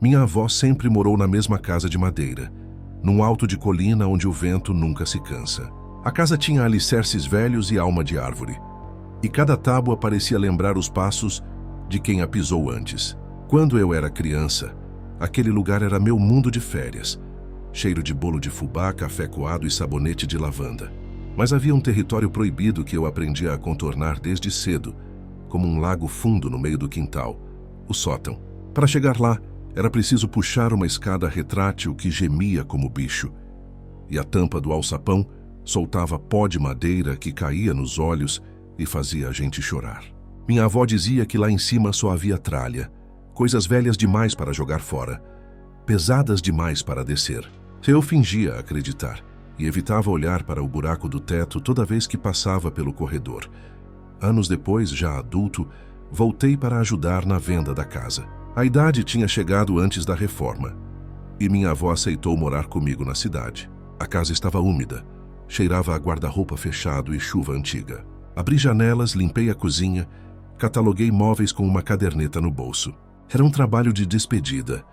Minha avó sempre morou na mesma casa de madeira, num alto de colina onde o vento nunca se cansa. A casa tinha alicerces velhos e alma de árvore, e cada tábua parecia lembrar os passos de quem a pisou antes. Quando eu era criança, aquele lugar era meu mundo de férias, cheiro de bolo de fubá, café coado e sabonete de lavanda. Mas havia um território proibido que eu aprendi a contornar desde cedo, como um lago fundo no meio do quintal, o sótão. Para chegar lá, era preciso puxar uma escada retrátil que gemia como bicho, e a tampa do alçapão soltava pó de madeira que caía nos olhos e fazia a gente chorar. Minha avó dizia que lá em cima só havia tralha, coisas velhas demais para jogar fora, pesadas demais para descer. Eu fingia acreditar e evitava olhar para o buraco do teto toda vez que passava pelo corredor. Anos depois, já adulto, voltei para ajudar na venda da casa. A idade tinha chegado antes da reforma, e minha avó aceitou morar comigo na cidade. A casa estava úmida, cheirava a guarda-roupa fechado e chuva antiga. Abri janelas, limpei a cozinha, cataloguei móveis com uma caderneta no bolso. Era um trabalho de despedida,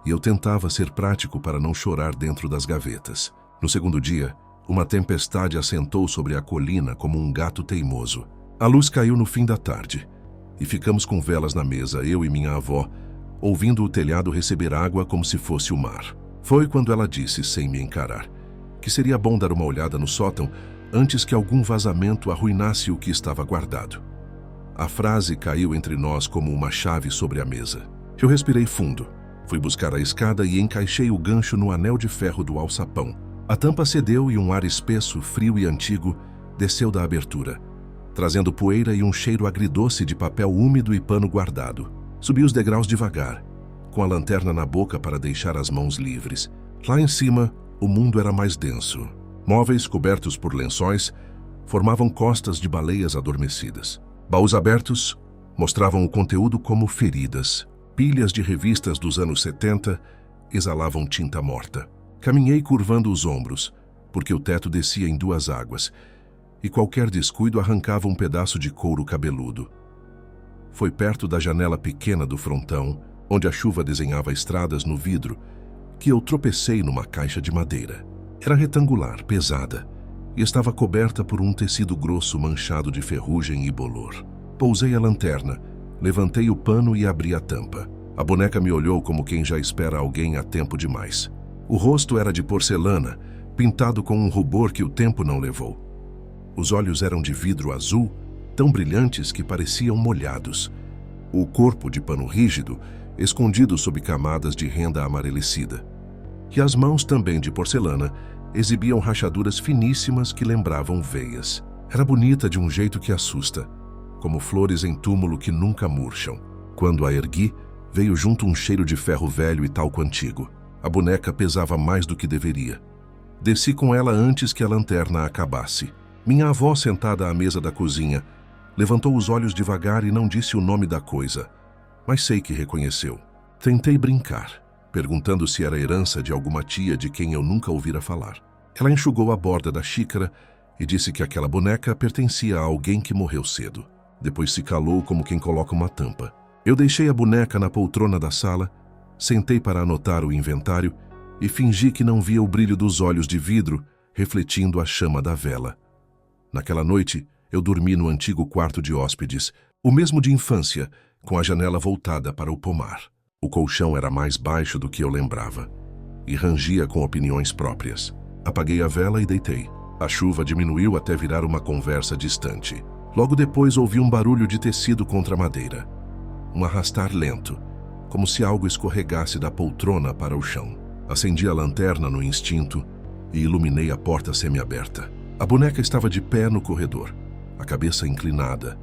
e eu tentava ser prático para não chorar dentro das gavetas. No segundo dia, uma tempestade assentou sobre a colina como um gato teimoso. A luz caiu no fim da tarde, e ficamos com velas na mesa, eu e minha avó, ouvindo o telhado receber água como se fosse o mar. Foi quando ela disse, sem me encarar, que seria bom dar uma olhada no sótão antes que algum vazamento arruinasse o que estava guardado. A frase caiu entre nós como uma chave sobre a mesa. Eu respirei fundo, fui buscar a escada e encaixei o gancho no anel de ferro do alçapão. A tampa cedeu e um ar espesso, frio e antigo desceu da abertura, trazendo poeira e um cheiro agridoce de papel úmido e pano guardado. Subi os degraus devagar, com a lanterna na boca para deixar as mãos livres. Lá em cima, o mundo era mais denso. Móveis cobertos por lençóis formavam costas de baleias adormecidas. Baús abertos mostravam o conteúdo como feridas. Pilhas de revistas dos anos 70 exalavam tinta morta. Caminhei curvando os ombros, porque o teto descia em duas águas, e qualquer descuido arrancava um pedaço de couro cabeludo. Foi perto da janela pequena do frontão, onde a chuva desenhava estradas no vidro, que eu tropecei numa caixa de madeira. Era retangular, pesada, e estava coberta por um tecido grosso manchado de ferrugem e bolor. Pousei a lanterna, levantei o pano e abri a tampa. A boneca me olhou como quem já espera alguém há tempo demais. O rosto era de porcelana, pintado com um rubor que o tempo não levou. Os olhos eram de vidro azul, tão brilhantes que pareciam molhados. O corpo de pano rígido, escondido sob camadas de renda amarelecida. E as mãos, também de porcelana, exibiam rachaduras finíssimas que lembravam veias. Era bonita de um jeito que assusta, como flores em túmulo que nunca murcham. Quando a ergui, veio junto um cheiro de ferro velho e talco antigo. A boneca pesava mais do que deveria. Desci com ela antes que a lanterna acabasse. Minha avó, sentada à mesa da cozinha, levantou os olhos devagar e não disse o nome da coisa, mas sei que reconheceu. Tentei brincar, perguntando se era herança de alguma tia de quem eu nunca ouvira falar. Ela enxugou a borda da xícara e disse que aquela boneca pertencia a alguém que morreu cedo. Depois se calou como quem coloca uma tampa. Eu deixei a boneca na poltrona da sala, sentei para anotar o inventário e fingi que não via o brilho dos olhos de vidro refletindo a chama da vela. Naquela noite, eu dormi no antigo quarto de hóspedes, o mesmo de infância, com a janela voltada para o pomar. O colchão era mais baixo do que eu lembrava e rangia com opiniões próprias. Apaguei a vela e deitei. A chuva diminuiu até virar uma conversa distante. Logo depois ouvi um barulho de tecido contra a madeira. Um arrastar lento, como se algo escorregasse da poltrona para o chão. Acendi a lanterna no instinto e iluminei a porta semiaberta. A boneca estava de pé no corredor, a cabeça inclinada,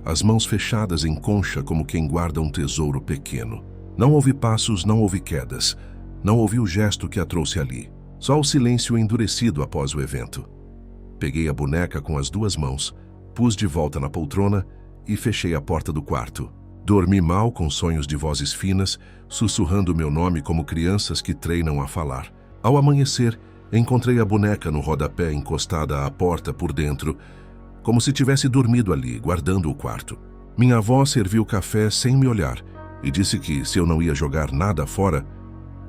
as mãos fechadas em concha como quem guarda um tesouro pequeno. Não houve passos, não houve quedas, não ouvi o gesto que a trouxe ali. Só o silêncio endurecido após o evento. Peguei a boneca com as duas mãos, pus de volta na poltrona e fechei a porta do quarto. Dormi mal com sonhos de vozes finas, sussurrando meu nome como crianças que treinam a falar. Ao amanhecer, encontrei a boneca no rodapé encostada à porta por dentro, como se tivesse dormido ali, guardando o quarto. Minha avó serviu café sem me olhar e disse que, se eu não ia jogar nada fora,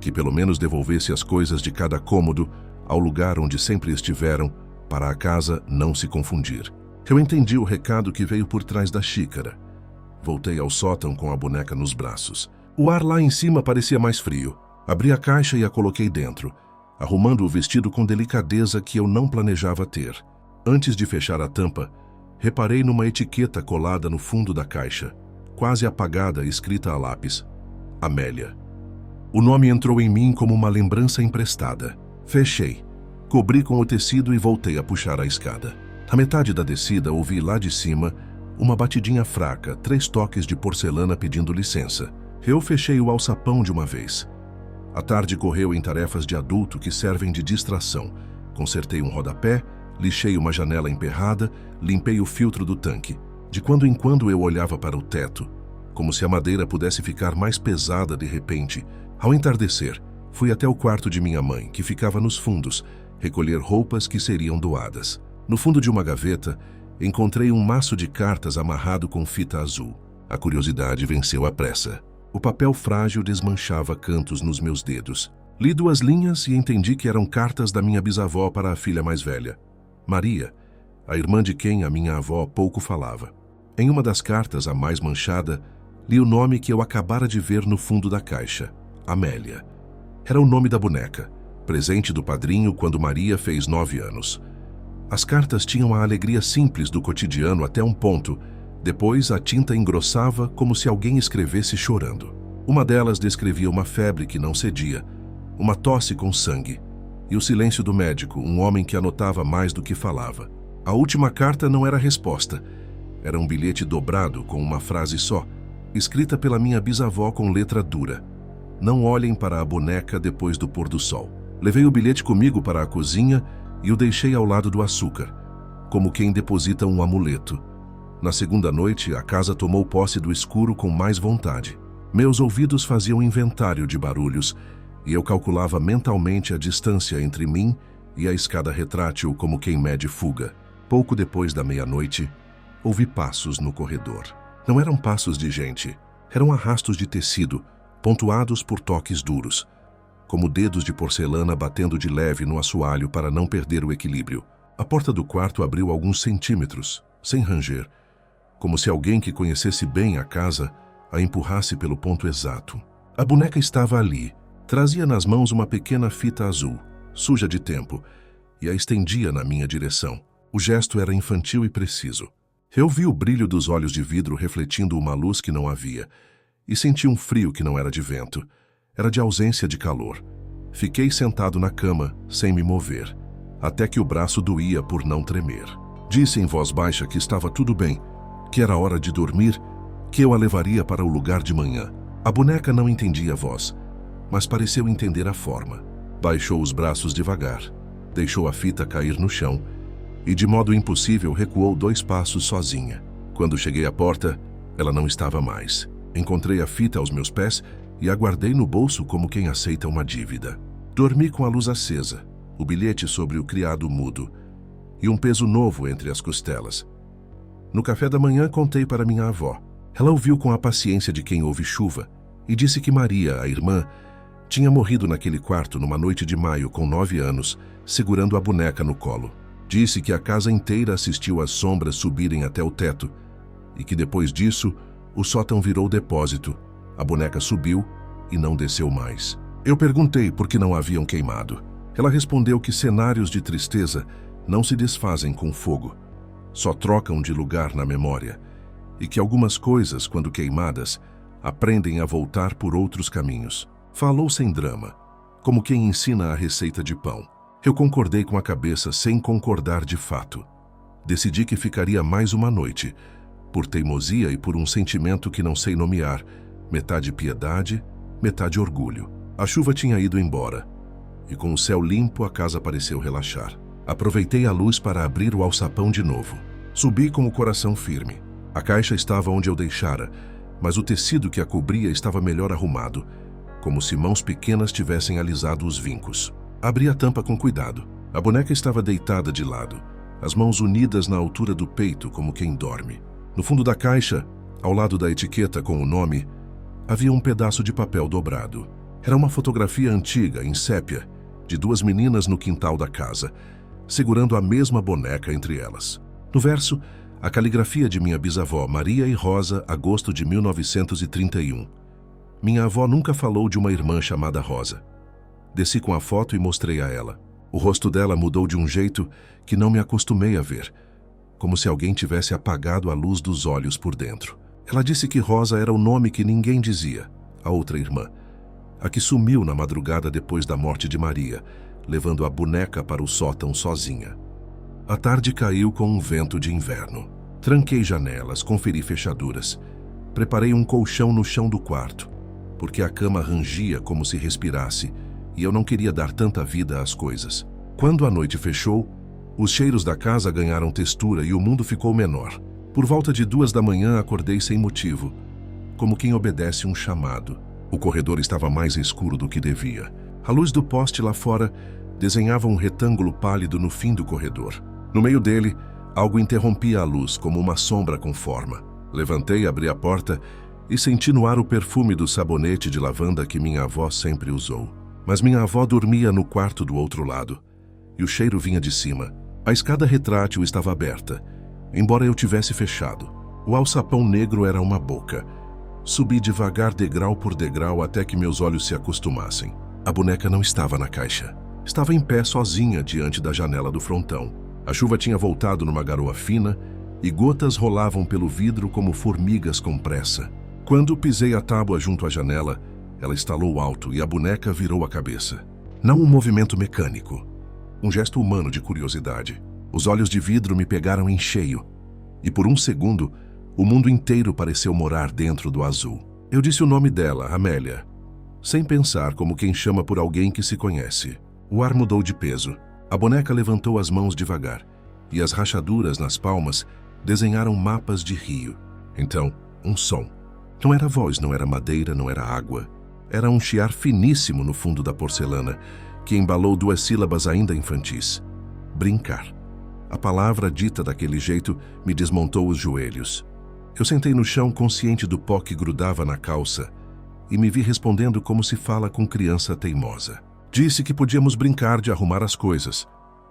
que pelo menos devolvesse as coisas de cada cômodo ao lugar onde sempre estiveram, para a casa não se confundir. Eu entendi o recado que veio por trás da xícara. Voltei ao sótão com a boneca nos braços. O ar lá em cima parecia mais frio. Abri a caixa e a coloquei dentro, arrumando o vestido com delicadeza que eu não planejava ter. Antes de fechar a tampa, reparei numa etiqueta colada no fundo da caixa, quase apagada, escrita a lápis: Amélia. O nome entrou em mim como uma lembrança emprestada. Fechei, cobri com o tecido e voltei a puxar a escada. Na metade da descida, ouvi lá de cima uma batidinha fraca, 3 toques de porcelana pedindo licença. Eu fechei o alçapão de uma vez. A tarde correu em tarefas de adulto que servem de distração. Consertei um rodapé, lixei uma janela emperrada, limpei o filtro do tanque. De quando em quando eu olhava para o teto, como se a madeira pudesse ficar mais pesada de repente. Ao entardecer, fui até o quarto de minha mãe, que ficava nos fundos, recolher roupas que seriam doadas. No fundo de uma gaveta, encontrei um maço de cartas amarrado com fita azul. A curiosidade venceu a pressa. O papel frágil desmanchava cantos nos meus dedos. Li 2 linhas e entendi que eram cartas da minha bisavó para a filha mais velha, Maria, a irmã de quem a minha avó pouco falava. Em uma das cartas, a mais manchada, li o nome que eu acabara de ver no fundo da caixa: Amélia. Era o nome da boneca, presente do padrinho quando Maria fez 9 anos. As cartas tinham a alegria simples do cotidiano até um ponto. Depois, a tinta engrossava como se alguém escrevesse chorando. Uma delas descrevia uma febre que não cedia, uma tosse com sangue, e o silêncio do médico, um homem que anotava mais do que falava. A última carta não era resposta. Era um bilhete dobrado com uma frase só, escrita pela minha bisavó com letra dura: Não olhem para a boneca depois do pôr do sol. Levei o bilhete comigo para a cozinha e o deixei ao lado do açúcar, como quem deposita um amuleto. Na segunda noite, a casa tomou posse do escuro com mais vontade. Meus ouvidos faziam inventário de barulhos e eu calculava mentalmente a distância entre mim e a escada retrátil como quem mede fuga. Pouco depois da meia-noite, ouvi passos no corredor. Não eram passos de gente, eram arrastos de tecido, pontuados por toques duros, como dedos de porcelana batendo de leve no assoalho para não perder o equilíbrio. A porta do quarto abriu alguns centímetros, sem ranger, como se alguém que conhecesse bem a casa a empurrasse pelo ponto exato. A boneca estava ali, trazia nas mãos uma pequena fita azul, suja de tempo, e a estendia na minha direção. O gesto era infantil e preciso. Eu vi o brilho dos olhos de vidro refletindo uma luz que não havia, e senti um frio que não era de vento, era de ausência de calor. Fiquei sentado na cama, sem me mover, até que o braço doía por não tremer. Disse em voz baixa que estava tudo bem, que era hora de dormir, que eu a levaria para o lugar de manhã. A boneca não entendia a voz, mas pareceu entender a forma. Baixou os braços devagar, deixou a fita cair no chão e, de modo impossível, recuou 2 passos sozinha. Quando cheguei à porta, ela não estava mais. Encontrei a fita aos meus pés e a guardei no bolso como quem aceita uma dívida. Dormi com a luz acesa, o bilhete sobre o criado mudo e um peso novo entre as costelas. No café da manhã, contei para minha avó. Ela ouviu com a paciência de quem ouve chuva e disse que Maria, a irmã, tinha morrido naquele quarto numa noite de maio com 9 anos, segurando a boneca no colo. Disse que a casa inteira assistiu as sombras subirem até o teto e que depois disso o sótão virou depósito. A boneca subiu e não desceu mais. Eu perguntei por que não haviam queimado. Ela respondeu que cenários de tristeza não se desfazem com fogo, só trocam de lugar na memória, e que algumas coisas, quando queimadas, aprendem a voltar por outros caminhos. Falou sem drama, como quem ensina a receita de pão. Eu concordei com a cabeça sem concordar de fato. Decidi que ficaria mais uma noite, por teimosia e por um sentimento que não sei nomear, metade piedade, metade orgulho. A chuva tinha ido embora, e com o céu limpo a casa pareceu relaxar. Aproveitei a luz para abrir o alçapão de novo. Subi com o coração firme. A caixa estava onde eu deixara, mas o tecido que a cobria estava melhor arrumado, como se mãos pequenas tivessem alisado os vincos. Abri a tampa com cuidado. A boneca estava deitada de lado, as mãos unidas na altura do peito como quem dorme. No fundo da caixa, ao lado da etiqueta com o nome, havia um pedaço de papel dobrado. Era uma fotografia antiga, em sépia, de duas meninas no quintal da casa, segurando a mesma boneca entre elas. No verso, a caligrafia de minha bisavó, Maria e Rosa, agosto de 1931. Minha avó nunca falou de uma irmã chamada Rosa. Desci com a foto e mostrei a ela. O rosto dela mudou de um jeito que não me acostumei a ver, como se alguém tivesse apagado a luz dos olhos por dentro. Ela disse que Rosa era o nome que ninguém dizia, a outra irmã, a que sumiu na madrugada depois da morte de Maria, levando a boneca para o sótão sozinha. A tarde caiu com um vento de inverno. Tranquei janelas, conferi fechaduras. Preparei um colchão no chão do quarto, porque a cama rangia como se respirasse, e eu não queria dar tanta vida às coisas. Quando a noite fechou, os cheiros da casa ganharam textura e o mundo ficou menor. Por volta de 2 da manhã acordei sem motivo, como quem obedece um chamado. O corredor estava mais escuro do que devia. A luz do poste lá fora desenhava um retângulo pálido no fim do corredor. No meio dele, algo interrompia a luz, como uma sombra com forma. Levantei, abri a porta e senti no ar o perfume do sabonete de lavanda que minha avó sempre usou. Mas minha avó dormia no quarto do outro lado, e o cheiro vinha de cima. A escada retrátil estava aberta, embora eu tivesse fechado. O alçapão negro era uma boca. Subi devagar, degrau por degrau, até que meus olhos se acostumassem. A boneca não estava na caixa. Estava em pé sozinha diante da janela do frontão. A chuva tinha voltado numa garoa fina e gotas rolavam pelo vidro como formigas com pressa. Quando pisei a tábua junto à janela, ela estalou alto e a boneca virou a cabeça. Não um movimento mecânico, um gesto humano de curiosidade. Os olhos de vidro me pegaram em cheio, e por um segundo, o mundo inteiro pareceu morar dentro do azul. Eu disse o nome dela, Amélia, sem pensar, como quem chama por alguém que se conhece. O ar mudou de peso. A boneca levantou as mãos devagar, e as rachaduras nas palmas desenharam mapas de rio. Então, um som. Não era voz, não era madeira, não era água. Era um chiar finíssimo no fundo da porcelana, que embalou 2 sílabas ainda infantis. Brincar. A palavra dita daquele jeito me desmontou os joelhos. Eu sentei no chão, consciente do pó que grudava na calça, e me vi respondendo como se fala com criança teimosa. Disse que podíamos brincar de arrumar as coisas,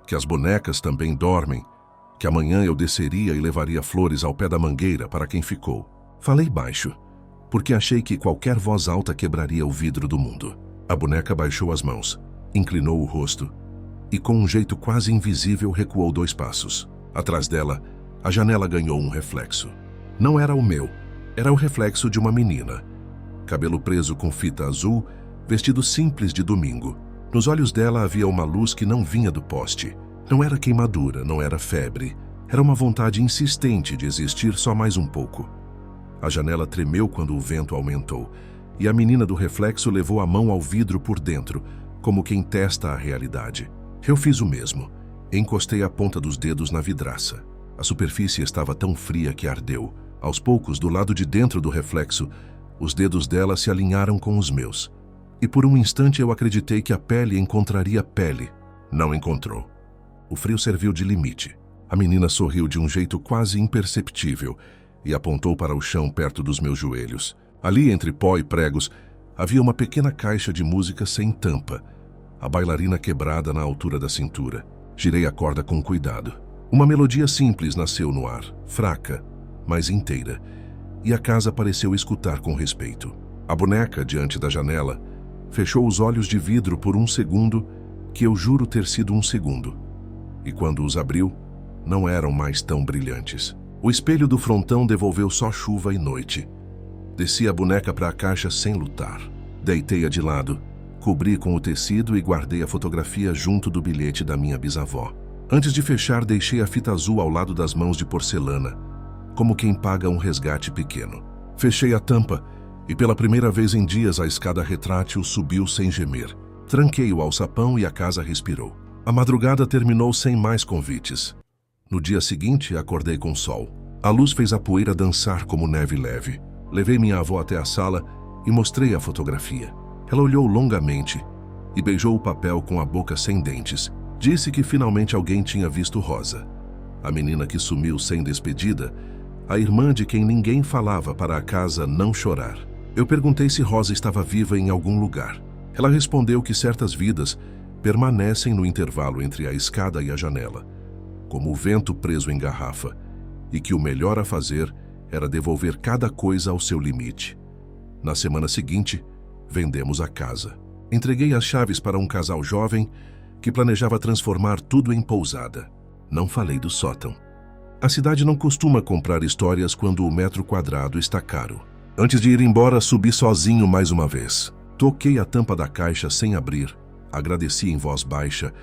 que as bonecas também dormem, que amanhã eu desceria e levaria flores ao pé da mangueira para quem ficou. Falei baixo, porque achei que qualquer voz alta quebraria o vidro do mundo. A boneca baixou as mãos, inclinou o rosto e, com um jeito quase invisível, recuou 2 passos. Atrás dela, a janela ganhou um reflexo. Não era o meu, era o reflexo de uma menina. Cabelo preso com fita azul, vestido simples de domingo. Nos olhos dela havia uma luz que não vinha do poste. Não era queimadura, não era febre. Era uma vontade insistente de existir só mais um pouco. A janela tremeu quando o vento aumentou, e a menina do reflexo levou a mão ao vidro por dentro, como quem testa a realidade. Eu fiz o mesmo. Encostei a ponta dos dedos na vidraça. A superfície estava tão fria que ardeu. Aos poucos, do lado de dentro do reflexo, os dedos dela se alinharam com os meus. E por um instante eu acreditei que a pele encontraria pele. Não encontrou. O frio serviu de limite. A menina sorriu de um jeito quase imperceptível e apontou para o chão perto dos meus joelhos. Ali, entre pó e pregos, havia uma pequena caixa de música sem tampa, a bailarina quebrada na altura da cintura. Girei a corda com cuidado. Uma melodia simples nasceu no ar, fraca, mas inteira, e a casa pareceu escutar com respeito. A boneca, diante da janela, fechou os olhos de vidro por um segundo, que eu juro ter sido um segundo. E quando os abriu, não eram mais tão brilhantes. O espelho do frontão devolveu só chuva e noite. Desci a boneca para a caixa sem lutar. Deitei-a de lado, cobri com o tecido e guardei a fotografia junto do bilhete da minha bisavó. Antes de fechar, deixei a fita azul ao lado das mãos de porcelana, como quem paga um resgate pequeno. Fechei a tampa e pela primeira vez em dias a escada retrátil subiu sem gemer. Tranquei o alçapão e a casa respirou. A madrugada terminou sem mais convites. No dia seguinte, acordei com sol. A luz fez a poeira dançar como neve leve. Levei minha avó até a sala e mostrei a fotografia. Ela olhou longamente e beijou o papel com a boca sem dentes. Disse que finalmente alguém tinha visto Rosa, a menina que sumiu sem despedida, a irmã de quem ninguém falava para a casa não chorar. Eu perguntei se Rosa estava viva em algum lugar. Ela respondeu que certas vidas permanecem no intervalo entre a escada e a janela, como o vento preso em garrafa, e que o melhor a fazer era devolver cada coisa ao seu limite. Na semana seguinte, vendemos a casa. Entreguei as chaves para um casal jovem que planejava transformar tudo em pousada. Não falei do sótão. A cidade não costuma comprar histórias quando o metro quadrado está caro. Antes de ir embora, subi sozinho mais uma vez. Toquei a tampa da caixa sem abrir, agradeci em voz baixa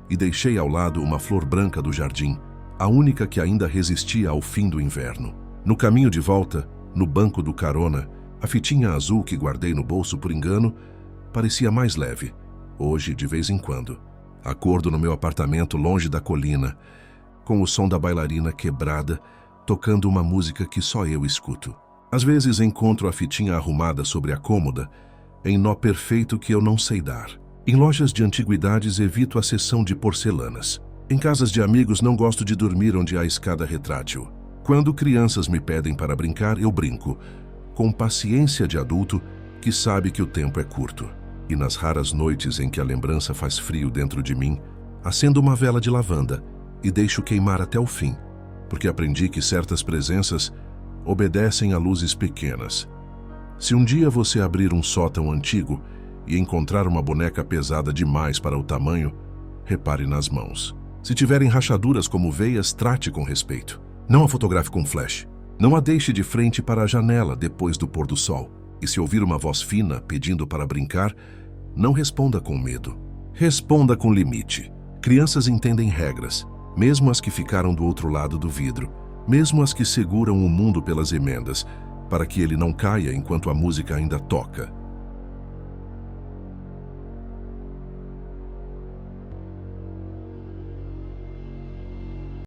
e deixei ao lado uma flor branca do jardim, a única que ainda resistia ao fim do inverno. No caminho de volta, no banco do carona, a fitinha azul que guardei no bolso por engano parecia mais leve, hoje de vez em quando. Acordo no meu apartamento longe da colina, com o som da bailarina quebrada, tocando uma música que só eu escuto. Às vezes encontro a fitinha arrumada sobre a cômoda, em nó perfeito que eu não sei dar. Em lojas de antiguidades evito a seção de porcelanas. Em casas de amigos não gosto de dormir onde há escada retrátil. Quando crianças me pedem para brincar, eu brinco, com paciência de adulto que sabe que o tempo é curto. E nas raras noites em que a lembrança faz frio dentro de mim, acendo uma vela de lavanda e deixo queimar até o fim, porque aprendi que certas presenças obedecem a luzes pequenas. Se um dia você abrir um sótão antigo e encontrar uma boneca pesada demais para o tamanho, repare nas mãos. Se tiverem rachaduras como veias, trate com respeito. Não a fotografe com flash. Não a deixe de frente para a janela depois do pôr do sol. E se ouvir uma voz fina pedindo para brincar, não responda com medo. Responda com limite. Crianças entendem regras, mesmo as que ficaram do outro lado do vidro, mesmo as que seguram o mundo pelas emendas, para que ele não caia enquanto a música ainda toca.